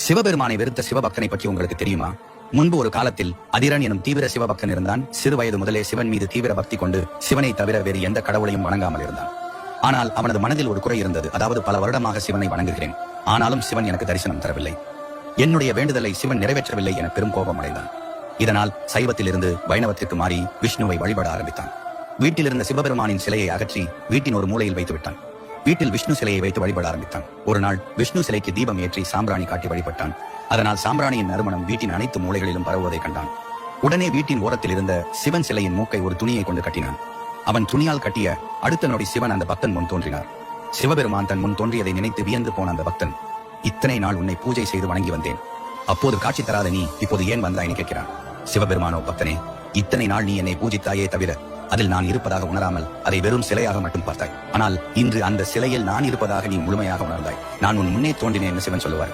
சிவபெருமானை வெறுத்த சிவபக்தனை பற்றி உங்களுக்கு தெரியுமா? முன்பு ஒரு காலத்தில் அதிரன் எனும் தீவிர சிவபக்தன் இருந்தான். சிறு வயது முதலே சிவன் மீது தீவிர பக்தி கொண்டு சிவனை தவிர வேறு எந்த கடவுளையும் வணங்காமல் இருந்தான். ஆனால் அவனது மனதில் ஒரு குறை இருந்தது. அதாவது, பல வருடமாக சிவனை வணங்குகிறேன், ஆனாலும் சிவன் எனக்கு தரிசனம் தரவில்லை, என்னுடைய வேண்டுதலை சிவன் நிறைவேற்றவில்லை என பெரும் கோபம் அடைந்தான். இதனால் சைவத்திலிருந்து வைணவத்திற்கு மாறி விஷ்ணுவை வழிபட ஆரம்பித்தான். வீட்டில் இருந்த சிவபெருமானின் சிலையை அகற்றி வீட்டின் ஒரு மூலையில் வைத்து விட்டான். வீட்டில் விஷ்ணு சிலையை வைத்து வழிபட ஆரம்பித்தான். ஒரு நாள் விஷ்ணு சிலைக்கு தீபம் ஏற்றி சாம்பிராணி காட்டி வழிபட்டான். அதனால் சாம்பிராணியின் நறுமணம் வீட்டின் அனைத்து மூலைகளிலும் பரவுவதை கண்டான். உடனே வீட்டின் ஓரத்தில் இருந்த சிவன் சிலையின் மூக்கை ஒரு துணியை கொண்டு கட்டினான். அவன் துணியால் கட்டிய அடுத்த நொடி சிவன் அந்த பக்தன் முன் தோன்றினார். சிவபெருமான் தன் முன் தோன்றியதை நினைத்து வியந்து போன அந்த பக்தன், இத்தனை நாள் உன்னை பூஜை செய்து வணங்கி வந்தேன், அப்போது காட்சி தராத நீ இப்போது ஏன் வந்தாய் கேட்கிறான். சிவபெருமானோ, பக்தனே, இத்தனை நாள் நீ என்னை பூஜித்தாயே தவிர அதில் நான் இருப்பதாக உணராமல் அதை வெறும் சிலையாக மட்டும் பார்த்தாய். ஆனால் இன்று அந்த சிலையில் நான் இருப்பதாக நீ முழுமையாக உணர்ந்தாய். நான் உன் முன்னே தோன்றினேன் என்று சிவன் சொல்லுவார்.